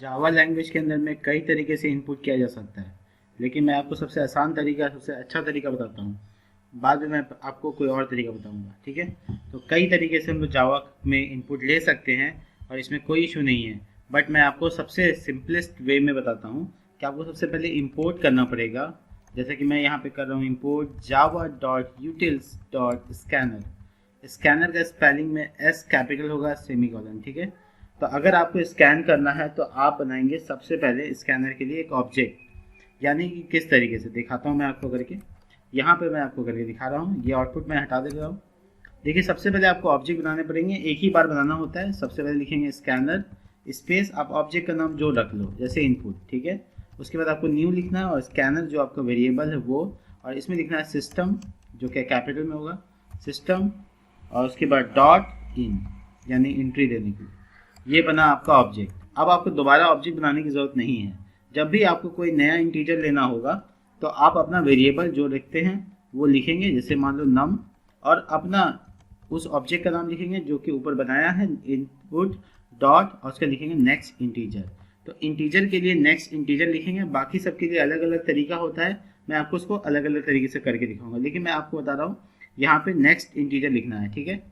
Java language के अंदर में कई तरीके से इनपुट किया जा सकता है, लेकिन मैं आपको सबसे आसान तरीका, सबसे अच्छा तरीका बताता हूँ। बाद में मैं आपको कोई और तरीका बताऊँगा, ठीक है। तो कई तरीके से हम लोग जावा में इनपुट ले सकते हैं और इसमें कोई इशू नहीं है, बट मैं आपको सबसे सिंपलेस्ट वे में बताता हूँ कि आपको सबसे पहले इंपोर्ट करना पड़ेगा। जैसे कि मैं यहाँ पे कर रहा हूँ इंपोर्ट java.utils.scanner। स्कैनर का स्पेलिंग में एस कैपिटल होगा, सेमीकोलन, ठीक है। तो अगर आपको स्कैन करना है तो आप बनाएंगे सबसे पहले स्कैनर के लिए एक ऑब्जेक्ट, यानी कि किस तरीके से दिखाता हूँ मैं आपको करके। यहाँ पे मैं आपको करके दिखा रहा हूँ, ये आउटपुट मैं हटा दे रहा हूँ। देखिए सबसे पहले आपको ऑब्जेक्ट बनाने पड़ेंगे, एक ही बार बनाना होता है। सबसे पहले लिखेंगे स्कैनर स्पेस, आप ऑब्जेक्ट का नाम जो रख लो, जैसे इनपुट, ठीक है। उसके बाद आपको न्यू लिखना है और स्कैनर जो आपका वेरिएबल है वो, और इसमें लिखना है सिस्टम, जो कि कैपिटल में होगा सिस्टम, और उसके बाद डॉट इन, यानी एंट्री देने के लिए। ये बना आपका ऑब्जेक्ट। अब आपको दोबारा ऑब्जेक्ट बनाने की ज़रूरत नहीं है। जब भी आपको कोई नया इंटीजर लेना होगा तो आप अपना वेरिएबल जो लिखते हैं वो लिखेंगे, जैसे मान लो नम, और अपना उस ऑब्जेक्ट का नाम लिखेंगे जो कि ऊपर बनाया है इनपुट डॉट, और उसका लिखेंगे नेक्स्ट इंटीजर। तो इंटीजर के लिए नेक्स्ट इंटीजर लिखेंगे, बाकी सब के लिए अलग अलग तरीका होता है। मैं आपको उसको अलग अलग तरीके से करके दिखाऊंगा, लेकिन मैं आपको बता रहा हूँ यहाँ पे नेक्स्ट इंटीजर लिखना है, ठीक है।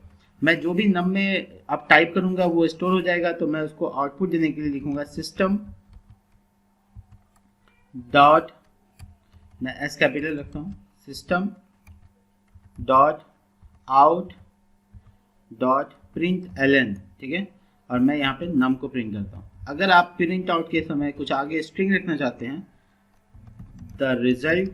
मैं जो भी नम में अब टाइप करूंगा वो स्टोर हो जाएगा, तो मैं उसको आउटपुट देने के लिए लिखूंगा सिस्टम डॉट, मैं एस कैपिटल रखता हूँ, system dot out dot print ln, ठीक है। और मैं यहाँ पे नम को प्रिंट करता हूँ। अगर आप प्रिंट आउट के समय कुछ आगे स्ट्रिंग रखना चाहते हैं, द रिजल्ट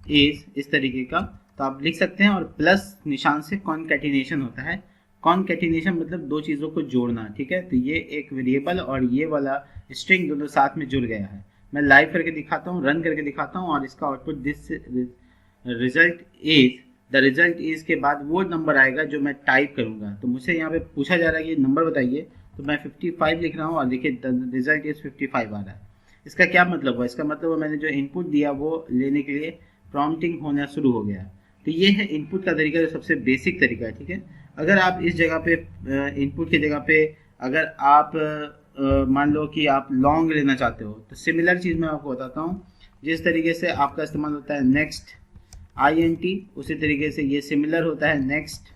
इज इस तरीके का, तो आप लिख सकते हैं, और प्लस निशान से कॉनकैटिनेशन होता है। कॉनकैटिनेशन मतलब दो चीज़ों को जोड़ना, ठीक है। तो ये एक वेरिएबल और ये वाला स्ट्रिंग दोनों साथ में जुड़ गया है। मैं लाइव करके दिखाता हूँ, रन करके दिखाता हूँ, और इसका output this result is, the result is के बाद वो नंबर आएगा जो मैं टाइप करूँगा। तो मुझसे यहाँ पे पूछा जा रहा है कि नंबर बताइए, तो मैं 55 लिख रहा हूँ, और देखिए द रिजल्ट इज 55 आ रहा है। इसका क्या मतलब हुआ? इसका मतलब है मैंने जो इनपुट दिया वो लेने के लिए प्रॉम्प्टिंग होना शुरू हो गया। तो ये है इनपुट का तरीका, जो सबसे बेसिक तरीका है, ठीक है। अगर आप इस जगह पे इनपुट की जगह पे अगर आप मान लो कि आप लॉन्ग लेना चाहते हो, तो सिमिलर चीज़ मैं आपको बताता हूँ। जिस तरीके से आपका इस्तेमाल होता है नेक्स्ट INT, उसी तरीके से ये सिमिलर होता है नेक्स्ट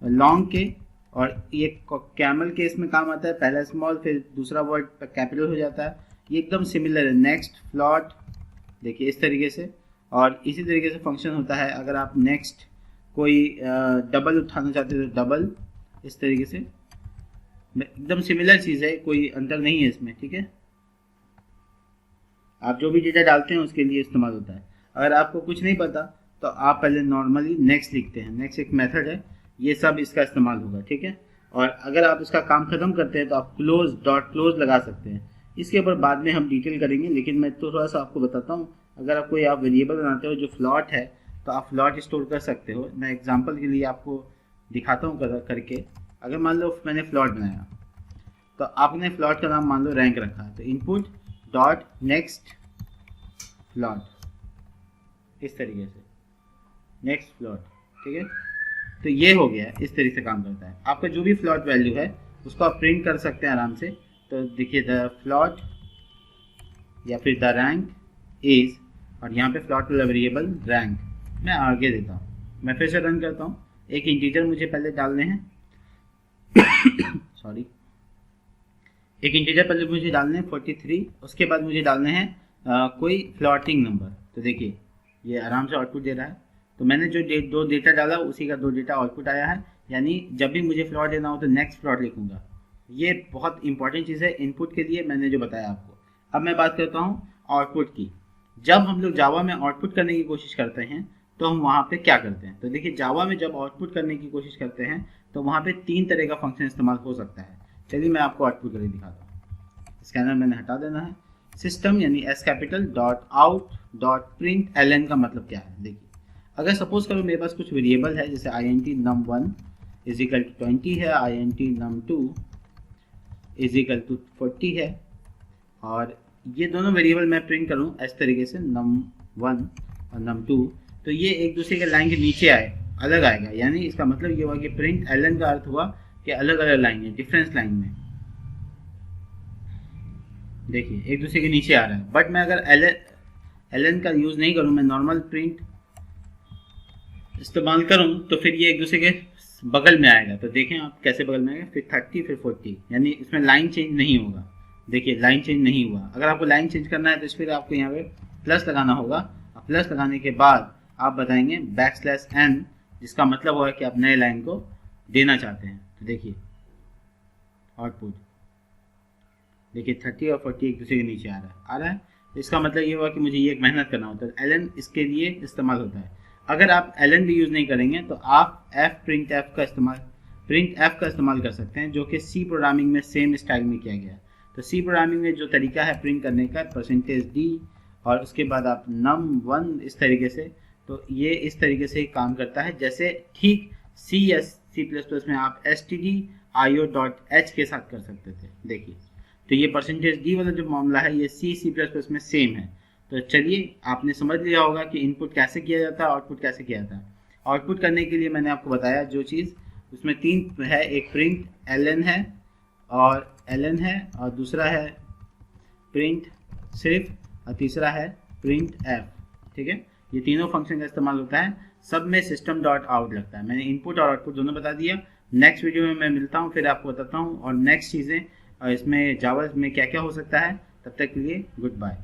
लॉन्ग के, और ये कैमल के इसमें काम आता है, पहला स्मॉल फिर दूसरा वर्ड कैपिटल हो जाता है। ये एकदम सिमिलर है। नेक्स्ट फ्लॉट, देखिए इस तरीके से, और इसी तरीके से फंक्शन होता है। अगर आप नेक्स्ट कोई डबल उठाना चाहते हो तो डबल, इस तरीके से एकदम सिमिलर चीज़ है, कोई अंतर नहीं है इसमें, ठीक है। आप जो भी डेटा डालते हैं उसके लिए इस्तेमाल होता है। अगर आपको कुछ नहीं पता तो आप पहले नॉर्मली नेक्स्ट लिखते हैं, नेक्स्ट एक मेथड है, ये सब इसका इस्तेमाल होगा, ठीक है। और अगर आप इसका काम खत्म करते हैं तो आप क्लोज डॉट क्लोज लगा सकते हैं। इसके ऊपर बाद में हम डिटेल करेंगे, लेकिन मैं तो थोड़ा सा आपको बताता हूँ। अगर आप कोई आप वेरिएबल बनाते हो जो फ्लॉट है, तो आप फ्लॉट स्टोर कर सकते हो। मैं एग्जांपल के लिए आपको दिखाता हूँ करके। अगर मान लो मैंने फ्लॉट बनाया, तो आपने फ्लॉट का नाम मान लो रैंक रखा, तो इनपुट डॉट नेक्स्ट फ्लॉट, इस तरीके से नेक्स्ट फ्लॉट, ठीक है। तो ये हो गया, इस तरीके से काम करता है। आपका जो भी फ्लॉट वैल्यू है उसको आप प्रिंट कर सकते हैं आराम से। तो देखिए द फ्लॉट या फिर द रैंक इज, और यहाँ पे फ्लॉट वाला वेरिएबल रैंक मैं आगे देता हूँ। मैं फिर से रन करता हूँ। एक इंटीजर मुझे पहले डालने हैं सॉरी, एक इंटीजर पहले मुझे डालने हैं 43, उसके बाद मुझे डालने हैं कोई फ्लॉटिंग नंबर। तो देखिए ये आराम से आउटपुट दे रहा है। तो मैंने जो दो डेटा डाला उसी का दो डेटा आउटपुट आया है, यानी जब भी मुझे फ्लॉट देना हो तो नेक्स्ट फ्लॉट लिखूंगा। ये बहुत इंपॉर्टेंट चीज़ है इनपुट के लिए, मैंने जो बताया आपको। अब मैं बात करता हूँ आउटपुट की। जब हम लोग जावा में आउटपुट करने की कोशिश करते हैं तो हम वहाँ पे क्या करते हैं? तो देखिए जावा में जब आउटपुट करने की कोशिश करते हैं तो वहाँ पे 3 तरह का फंक्शन इस्तेमाल हो सकता है। चलिए मैं आपको आउटपुट करके दिखाता हूँ। स्कैनर मैंने हटा देना है। सिस्टम यानी S capital dot out dot print ln का मतलब क्या है? देखिए अगर सपोज करो मेरे पास कुछ वेरिएबल है, जैसे INT num1 is equal to 20 है, INT num2 is equal to 40 है, और ये दोनों वेरिएबल मैं प्रिंट करूँ इस तरीके से num1 और num2, तो ये एक दूसरे के लाइन के नीचे अलग आएगा। यानी इसका मतलब ये हुआ कि प्रिंट एलन का अर्थ हुआ कि अलग अलग लाइन है, डिफरेंस लाइन में। देखिए एक दूसरे के नीचे आ रहा है, बट मैं अगर एलन का यूज़ नहीं करूँ, मैं नॉर्मल प्रिंट इस्तेमाल करूँ तो फिर ये एक दूसरे के बगल में आएगा। तो देखें आप कैसे बगल में आएगा, फिर 30 फिर 40, यानी इसमें लाइन चेंज नहीं होगा। देखिए लाइन चेंज नहीं हुआ। अगर आपको लाइन चेंज करना है तो फिर आपको यहाँ पे प्लस लगाना होगा। प्लस लगाने के बाद आप बताएंगे \n, जिसका मतलब होगा कि आप नए लाइन को देना चाहते हैं। तो देखिए आउटपुट, देखिए 30 और 40 एक दूसरे के नीचे आ रहा है। तो इसका मतलब ये हुआ कि मुझे ये एक मेहनत करना होता है। एलन इसके लिए इस्तेमाल होता है। अगर आप एलन भी यूज़ नहीं करेंगे तो आप प्रिंट एफ का इस्तेमाल कर सकते हैं, जो कि सी प्रोग्रामिंग में सेम स्टाइल में किया गया है। तो सी प्रोग्रामिंग में जो तरीका है प्रिंट करने का, %d और उसके बाद आप num1 इस तरीके से, तो ये इस तरीके से ही काम करता है जैसे ठीक C++ में आप stdio.h के साथ कर सकते थे। देखिए तो ये %d वाला जो मामला है ये C++ में सेम है। तो चलिए आपने समझ लिया होगा कि इनपुट कैसे किया जाता है, आउटपुट कैसे किया जाता है। आउटपुट करने के लिए मैंने आपको बताया जो चीज़, उसमें 3 है, एक प्रिंट ln है और दूसरा है प्रिंट सिर्फ, और तीसरा है प्रिंट f। ठीक है, ये तीनों फंक्शन का इस्तेमाल होता है। सब में system.out लगता है। मैंने इनपुट और आउटपुट दोनों बता दिया। नेक्स्ट वीडियो में मैं मिलता हूँ, फिर आपको बताता हूँ और नेक्स्ट चीज़ें इसमें जावा में क्या क्या हो सकता है। तब तक के लिए गुड बाय।